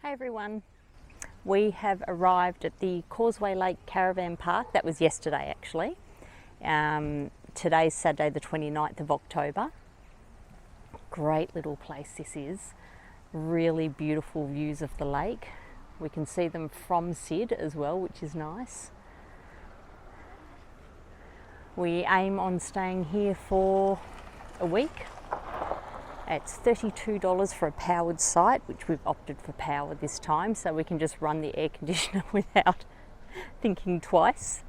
Hey everyone, we have arrived at the Causeway Lake Caravan Park. That was yesterday actually. Today's Saturday the 29th of October. Great little place this is. Really beautiful views of the lake. We can see them from Sid as well, which is nice. We aim on staying here for a week. It's $32 for a powered site, which we've opted for power this time, so we can just run the air conditioner without thinking twice.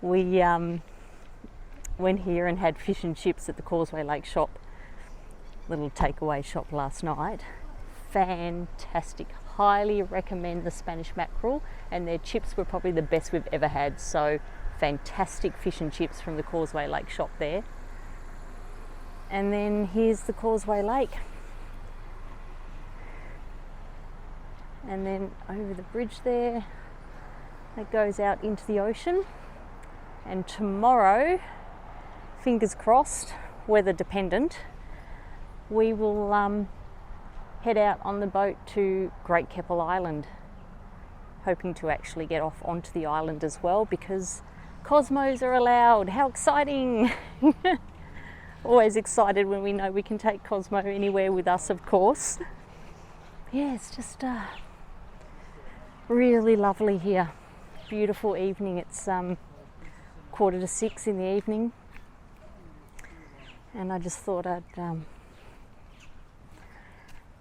We went here and had fish and chips at the Causeway Lake shop, little takeaway shop last night. Fantastic. Highly recommend the Spanish mackerel, and their chips were probably the best we've ever had. So fantastic fish and chips from the Causeway Lake shop there. And then here's the Causeway Lake. And then over the bridge there, it goes out into the ocean. And tomorrow, fingers crossed, weather dependent, we will head out on the boat to Great Keppel Island, hoping to actually get off onto the island as well because Cosmos are allowed. How exciting! Always excited when we know we can take Cosmo anywhere with us, of course. Yeah, it's just really lovely here. Beautiful evening. It's 5:45 in the evening, and I just thought I'd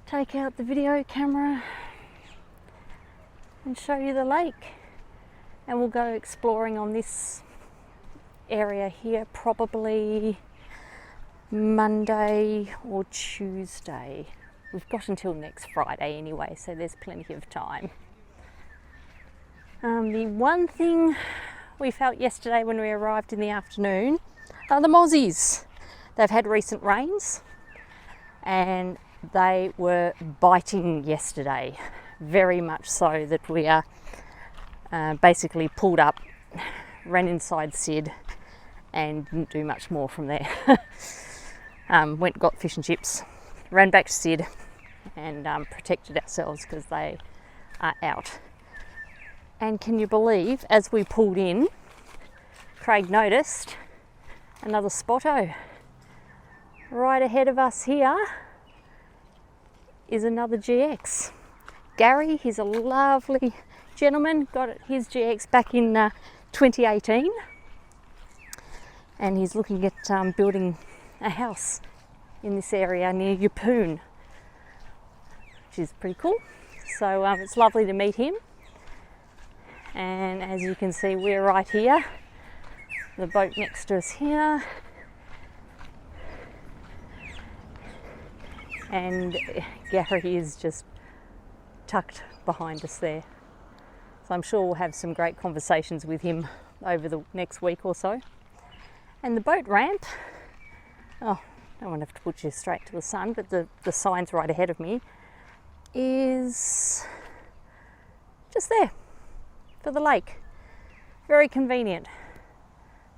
take out the video camera and show you the lake, and we'll go exploring on this area here probably Monday or Tuesday. We've got until next Friday anyway, so there's plenty of time. The one thing we felt yesterday when we arrived in the afternoon are the mozzies. They've had recent rains and they were biting yesterday, very much so that we are basically pulled up, ran inside Sid and didn't do much more from there. Went and got fish and chips, ran back to Sid and protected ourselves because they are out. And can you believe, as we pulled in, Craig noticed another spotto. Right ahead of us here is another GX. Gary, he's a lovely gentleman, got his GX back in 2018. And he's looking at building a house in this area near Yeppoon, which is pretty cool. So it's lovely to meet him. And as you can see, we're right here. The boat next to us here. And Gary is just tucked behind us there. So I'm sure we'll have some great conversations with him over the next week or so. And the boat ramp, oh, I don't want to have to put you straight to the sun, but the sign's right ahead of me, is just there for the lake. Very convenient.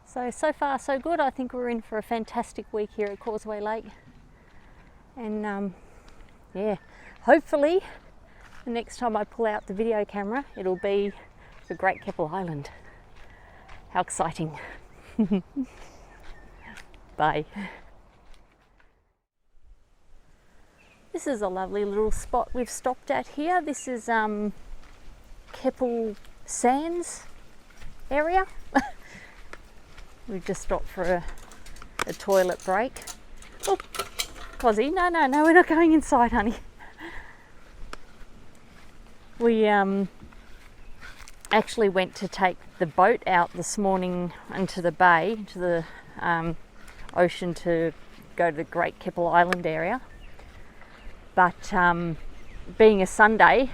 So far so good. I think we're in for a fantastic week here at Causeway Lake. And yeah, hopefully the next time I pull out the video camera, it'll be the Great Keppel Island. How exciting. Bye. This is a lovely little spot we've stopped at here. This is Keppel Sands area. We've just stopped for a toilet break. Oh, Cosy, no, we're not going inside, honey. We actually went to take the boat out this morning into the bay, into the ocean to go to the Great Keppel Island area. But being a Sunday,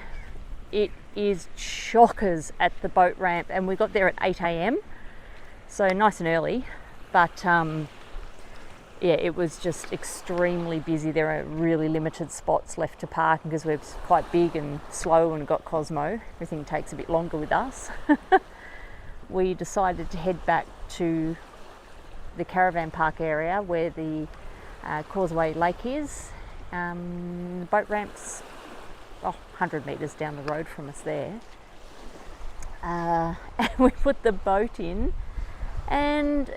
it is chockers at the boat ramp, and we got there at 8 a.m, so nice and early. But yeah, it was just extremely busy. There are really limited spots left to park because we're quite big and slow and got Cosmo. Everything takes a bit longer with us. We decided to head back to the caravan park area where the Causeway Lake is. The boat ramp's 100 metres down the road from us there. And we put the boat in, and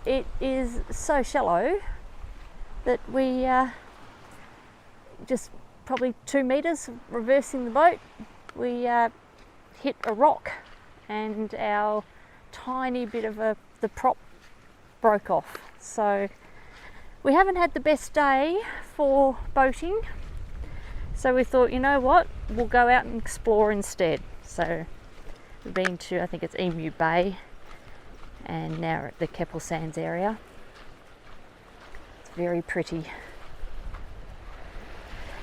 it is so shallow that we just probably 2 metres reversing the boat, we hit a rock, and our tiny bit of the prop broke off. So we haven't had the best day for boating, so we thought, you know what, we'll go out and explore instead. So we've been to, I think it's Emu Bay, and now we're at the Keppel Sands area. It's very pretty.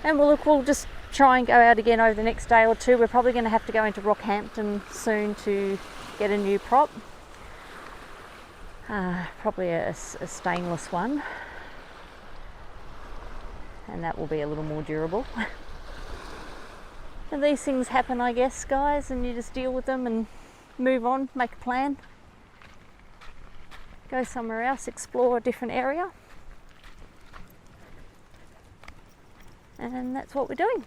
And we'll just try and go out again over the next day or two. We're probably going to have to go into Rockhampton soon to get a new prop. Probably a stainless one. And that will be a little more durable. And these things happen, I guess, guys, and you just deal with them and move on, make a plan. Go somewhere else, explore a different area. And that's what we're doing.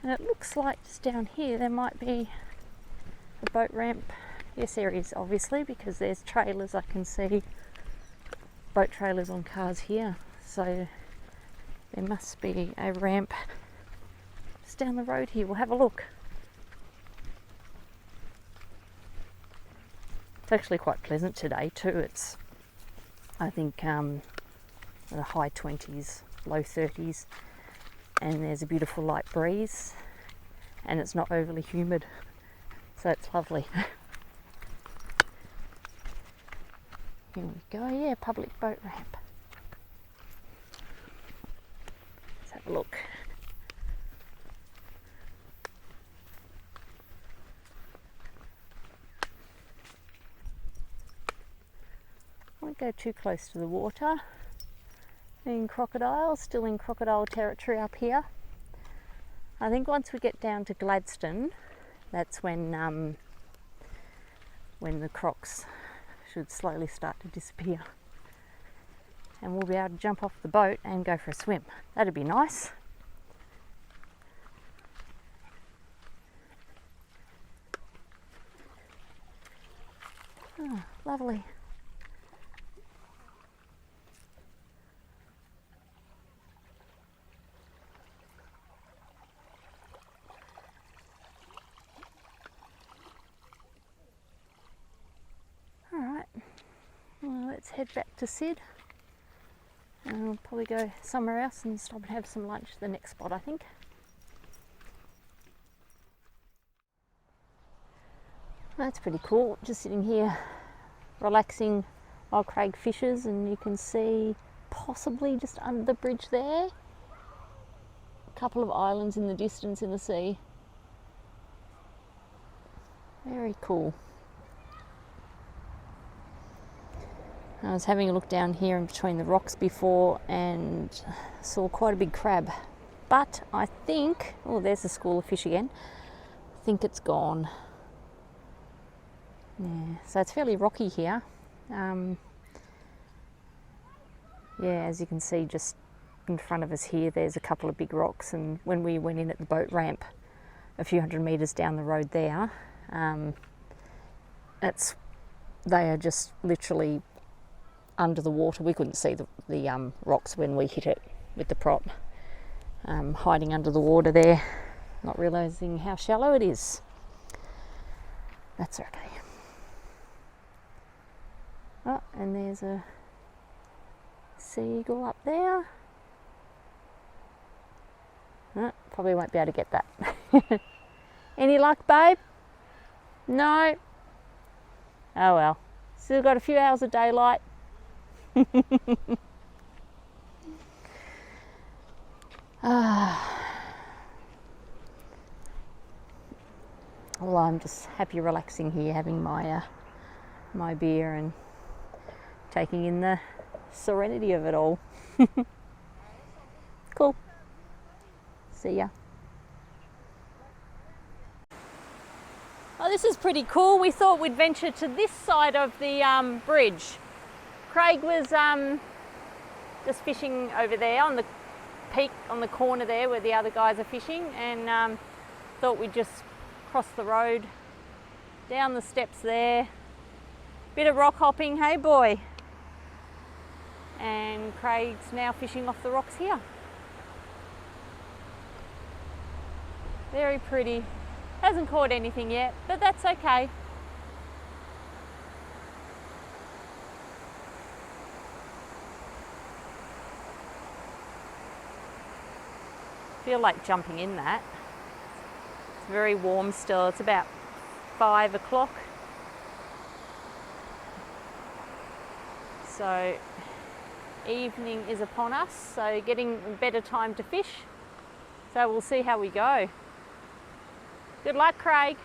And it looks like just down here there might be a boat ramp. Yes, there is, obviously, because there's trailers. I can see boat trailers on cars here. So there must be a ramp just down the road here. We'll have a look. It's actually quite pleasant today too. It's, I think, the high 20s, low 30s, and there's a beautiful light breeze, and it's not overly humid, so it's lovely. Here we go. Yeah, public boat ramp. Let's have a look. I won't go too close to the water. In crocodiles, still in crocodile territory up here. I think once we get down to Gladstone, that's when the crocs should slowly start to disappear, and we'll be able to jump off the boat and go for a swim. That'd be nice. Oh, lovely. Well, let's head back to Sid, and we'll probably go somewhere else and stop and have some lunch at the next spot, I think. That's pretty cool, just sitting here relaxing while Craig fishes, and you can see possibly just under the bridge there a couple of islands in the distance in the sea. Very cool. I was having a look down here in between the rocks before and saw quite a big crab, but I think, oh, there's the school of fish again. I think it's gone. Yeah, so it's fairly rocky here. Yeah, as you can see just in front of us here, there's a couple of big rocks, and when we went in at the boat ramp a few hundred metres down the road there, they are just literally under the water. We couldn't see the rocks when we hit it with the prop, hiding under the water there, not realising how shallow it is. That's okay. Oh, and there's a seagull up there. Oh, probably won't be able to get that. Any luck, babe? No? Oh well, still got a few hours of daylight. Well, I'm just happy relaxing here, having my my beer and taking in the serenity of it all. Cool. See ya. Oh, this is pretty cool. We thought we'd venture to this side of the bridge. Craig was just fishing over there on the peek on the corner there where the other guys are fishing, and thought we'd just cross the road, down the steps there. Bit of rock hopping, hey boy. And Craig's now fishing off the rocks here. Very pretty. Hasn't caught anything yet, but that's okay. Feel like jumping in that. It's very warm still. It's about 5 o'clock. So evening is upon us, so getting a better time to fish. So we'll see how we go. Good luck, Craig.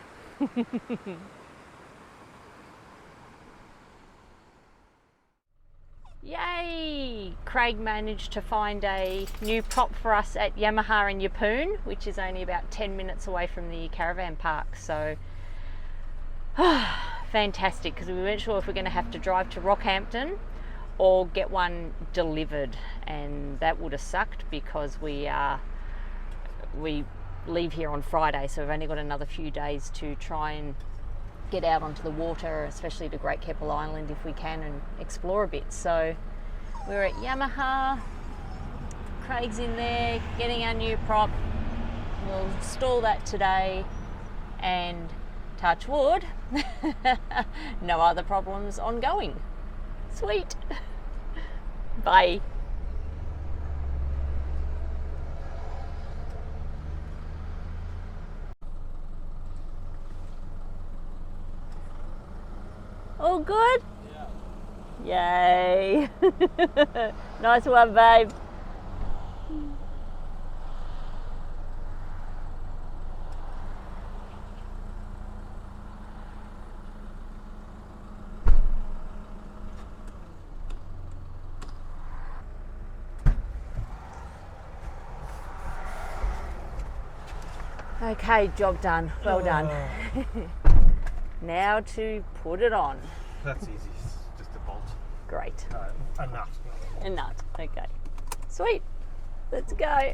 Yay! Craig managed to find a new prop for us at Yamaha in Yeppoon, which is only about 10 minutes away from the caravan park. So fantastic, because we weren't sure if we're going to have to drive to Rockhampton or get one delivered, and that would have sucked because we leave here on Friday, so we've only got another few days to try and get out onto the water, especially to Great Keppel Island if we can, and explore a bit. So we're at Yamaha, Craig's in there getting our new prop. We'll install that today, and touch wood, no other problems ongoing. Sweet. Bye. All good? Yeah. Yay. Nice one, babe. Okay, job done. Well done. Now to put it on. That's easy, it's just a bolt. Great. A nut. A nut, okay. Sweet, let's go.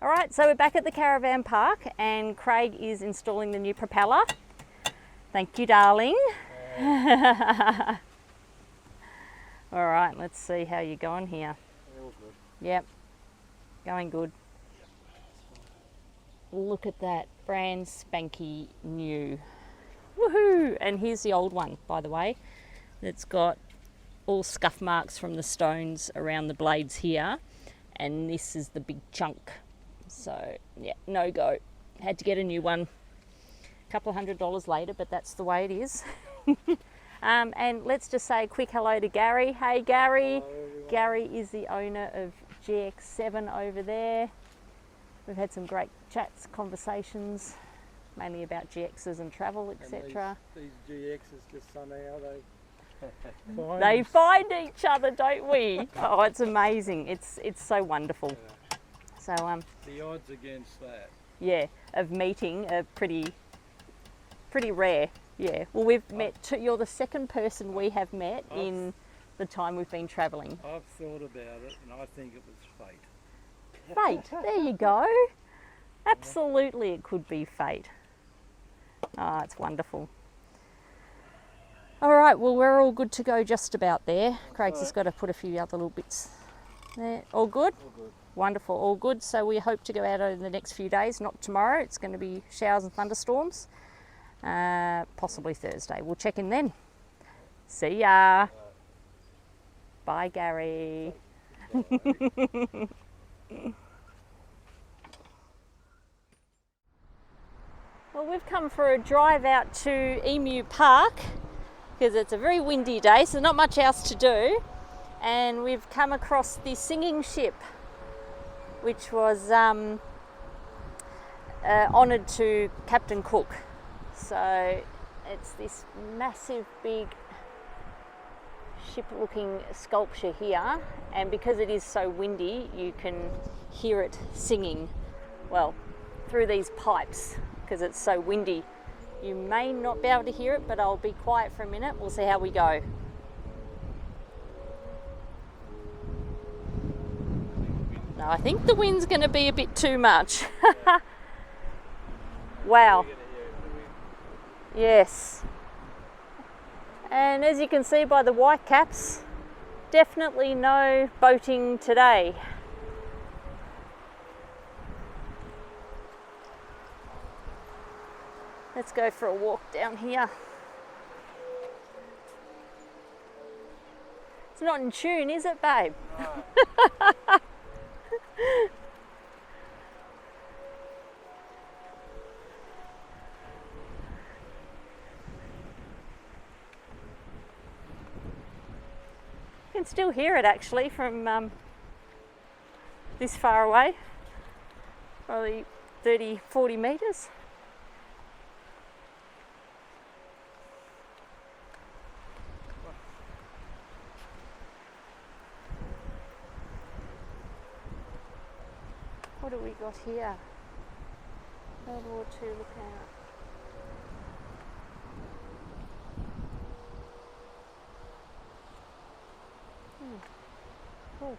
All right, so we're back at the caravan park and Craig is installing the new propeller. Thank you, darling. All right, let's see how you're going here. All good. Yep, going good. Look at that, brand spanky new. Woohoo! And here's the old one, by the way. It's got all scuff marks from the stones around the blades here, and this is the big chunk. So yeah, no go. Had to get a new one. A couple of $100 later, but that's the way it is. And let's just say a quick hello to Gary. Hey Gary. Hello, Gary is the owner of GX7 over there. We've had some great chats, conversations, mainly about GXs and travel, etc. These GXs just somehow They find each other, don't we? Oh, it's amazing. It's so wonderful. Yeah. So The odds against that. yeah, of meeting are pretty rare. Yeah. Well, we've met. You're the second person we have met in the time we've been travelling. I've thought about it, and I think it was fate. Fate. There you go. Absolutely, it could be fate. Ah, it's wonderful. All right, well, we're all good to go just about there. Craig's just got to put a few other little bits there. All good? All good. Wonderful, all good. So we hope to go out over the next few days, not tomorrow. It's going to be showers and thunderstorms. Possibly Thursday. We'll check in then. See ya. Bye, Gary. Well, we've come for a drive out to Emu Park because it's a very windy day, so not much else to do. And we've come across the singing ship, which was honoured to Captain Cook. So it's this massive, big ship-looking sculpture here, and because it is so windy, you can hear it singing, well, through these pipes, because it's so windy. You may not be able to hear it, but I'll be quiet for a minute. We'll see how we go. No, I think the wind's going to be a bit too much. Wow. Yes. And as you can see by the white caps, definitely no boating today. Let's go for a walk down here. It's not in tune, is it, babe? No. You can still hear it actually from this far away, probably 30-40 metres. What do we got here? World War II, look out. Cool.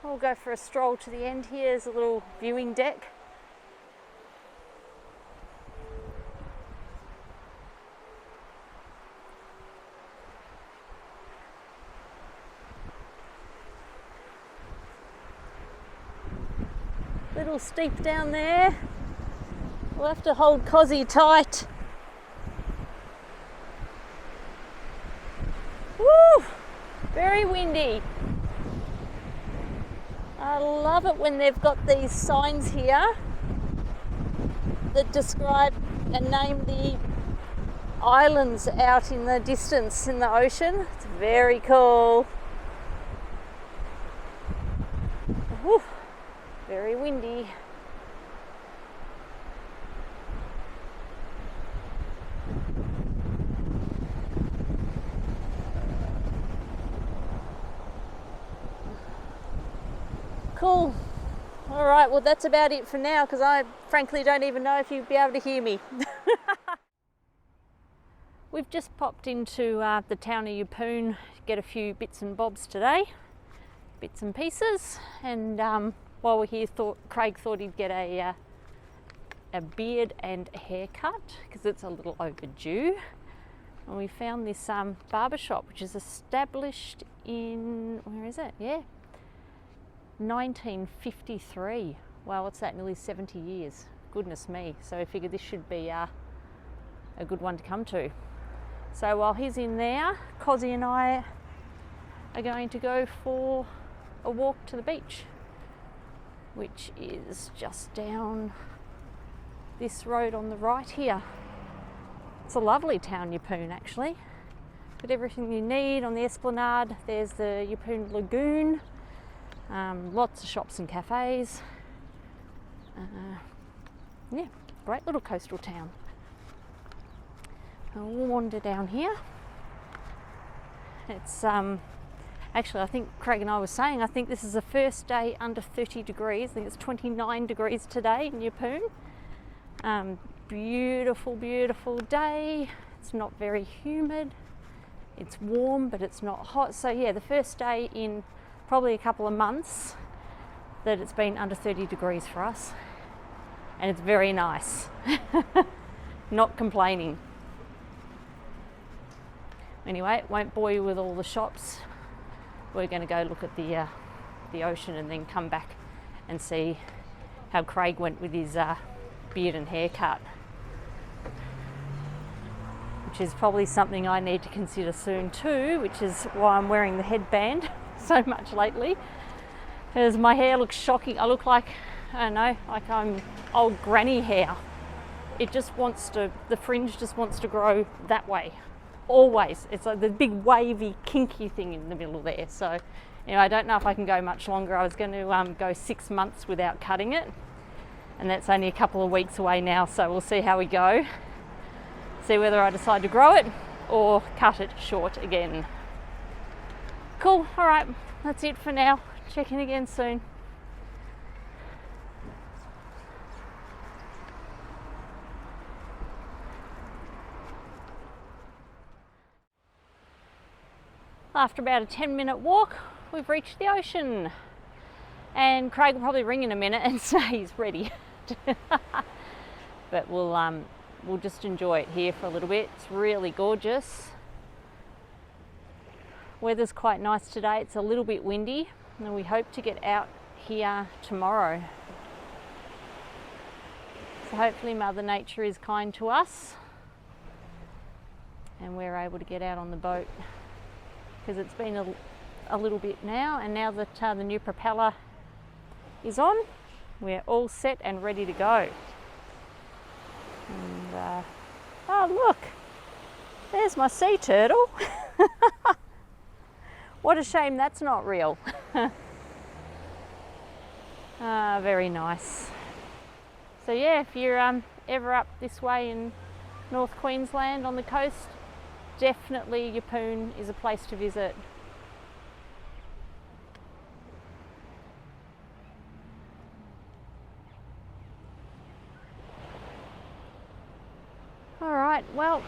We'll go for a stroll to the end here. There's a little viewing deck. Little steep down there. We'll have to hold Cozzy tight. Woo! Very windy. I love it when they've got these signs here that describe and name the islands out in the distance in the ocean. It's very cool. Woo! Very windy. Cool. All right, well that's about it for now because I frankly don't even know if you'd be able to hear me. We've just popped into the town of Yeppoon to get a few bits and bobs today, bits and pieces, and while we're here, Craig thought he'd get a beard and haircut because it's a little overdue. And we found this barber shop which is established in, where is it? Yeah, 1953. Wow, what's that? Nearly 70 years. Goodness me. So I figured this should be a good one to come to. So while he's in there, Cozzy and I are going to go for a walk to the beach, which is just down this road on the right here. It's a lovely town, Yeppoon, actually. Got everything you need on the esplanade. There's the Yeppoon Lagoon, lots of shops and cafes. Yeah, great little coastal town. And we'll wander down here. It's actually, I think Craig and I were saying, I think this is the first day under 30 degrees. I think it's 29 degrees today in Yeppoon. Beautiful, beautiful day. It's not very humid. It's warm, but it's not hot. So yeah, the first day in probably a couple of months that it's been under 30 degrees for us. And it's very nice. Not complaining. Anyway, won't bore you with all the shops. We're going to go look at the ocean and then come back and see how Craig went with his beard and haircut, which is probably something I need to consider soon too, which is why I'm wearing the headband so much lately, because my hair looks shocking. I look like, I don't know, like I'm old granny hair. It just wants to, the fringe just wants to grow that way. Always. It's like the big wavy kinky thing in the middle there. So I don't know if I can go much longer. I was going to go 6 months without cutting it, and that's only a couple of weeks away now, so we'll see how we go, see whether I decide to grow it or cut it short again. Cool. All right, that's it for now. Check in again soon. After about a 10-minute walk, we've reached the ocean. And Craig will probably ring in a minute and say he's ready. But we'll just enjoy it here for a little bit. It's really gorgeous. Weather's quite nice today. It's a little bit windy, and we hope to get out here tomorrow. So hopefully Mother Nature is kind to us and we're able to get out on the boat, because it's been a little bit now, and now that the new propeller is on, we're all set and ready to go. And oh look, there's my sea turtle. What a shame that's not real. Very nice. So yeah, if you're ever up this way in North Queensland on the coast, definitely Yeppoon is a place to visit. Alright, well,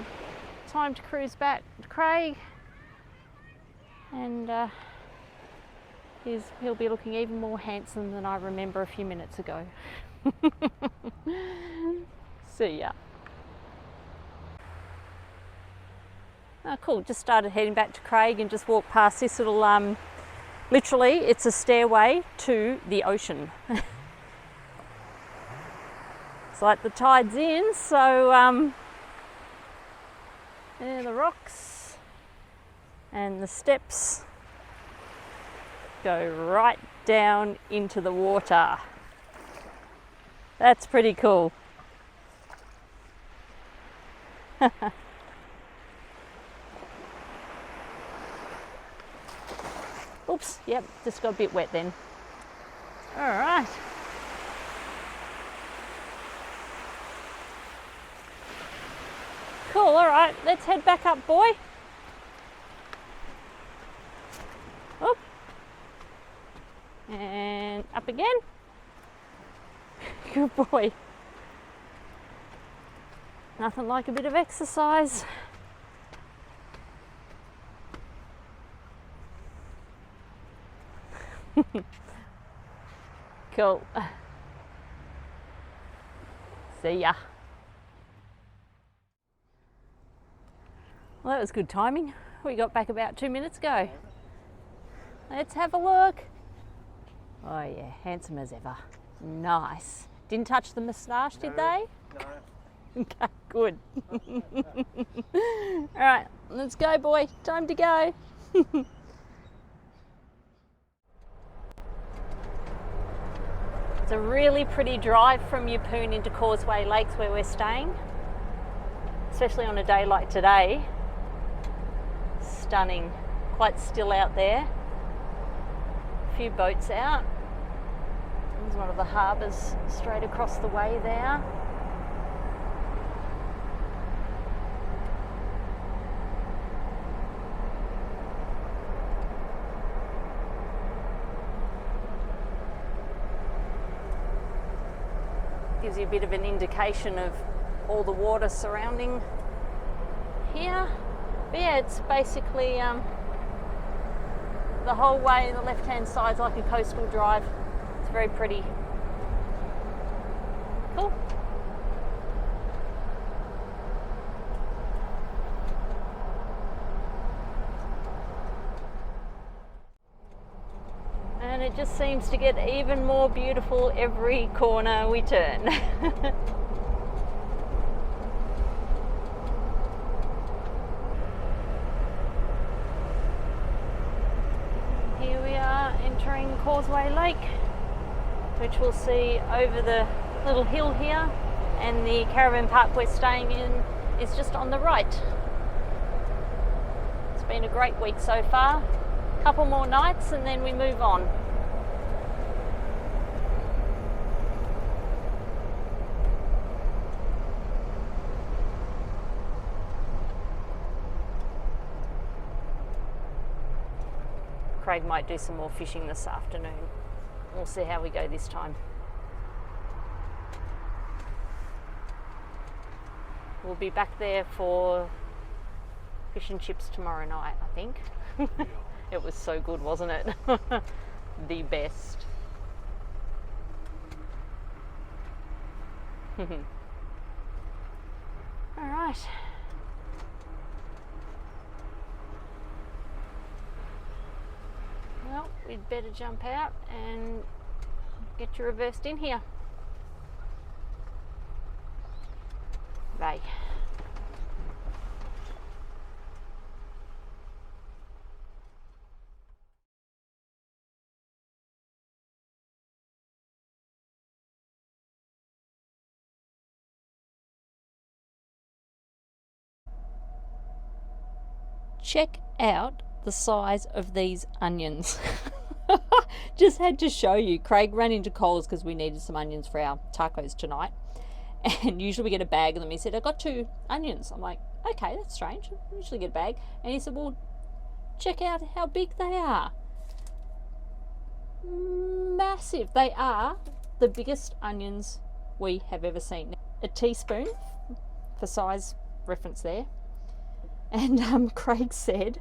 time to cruise back to Craig, and he'll be looking even more handsome than I remember a few minutes ago. See ya. Oh, cool, just started heading back to Craig and just walked past this little, literally it's a stairway to the ocean. It's like the tide's in, so there are the rocks, and the steps go right down into the water. That's pretty cool. Oops, yep, just got a bit wet then. All right. Cool, all right, let's head back up, boy. Oop. And up again. Good boy. Nothing like a bit of exercise. Cool. See ya. Well, that was good timing. We got back about 2 minutes ago. Let's have a look. Oh yeah, handsome as ever. Nice. Didn't touch the moustache, did they? No. Okay, good. All right, let's go, boy. Time to go. It's a really pretty drive from Yeppoon into Causeway Lakes, where we're staying, especially on a day like today. Stunning. Quite still out there. A few boats out. There's one of the harbours straight across the way there. Gives you a bit of an indication of all the water surrounding here. But yeah, it's basically the whole way, the left-hand side's like a coastal drive. It's very pretty. Cool. And it just seems to get even more beautiful every corner we turn. Here we are entering Causeway Lake, which we'll see over the little hill here, and the caravan park we're staying in is just on the right. It's been a great week so far. Couple more nights and then we move on. Craig might do some more fishing this afternoon. We'll see how we go this time. We'll be back there for fish and chips tomorrow night, I think. It was so good, wasn't it? The best. All right. Well, we'd better jump out and get you reversed in here. Bye. Check out the size of these onions. Just had to show you. Craig ran into Coles because we needed some onions for our tacos tonight. And usually we get a bag of them. He said, I got 2 onions. I'm like, okay, that's strange. I usually get a bag. And he said, well, check out how big they are. Massive. They are the biggest onions we have ever seen. A teaspoon for size reference there. And Craig said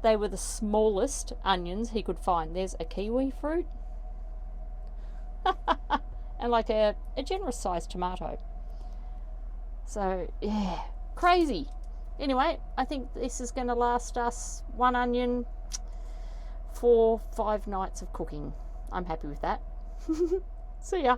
they were the smallest onions he could find. There's a kiwi fruit and like a generous sized tomato. So yeah, crazy. Anyway, I think this is going to last us 1 onion for 5 nights of cooking. I'm happy with that. See ya.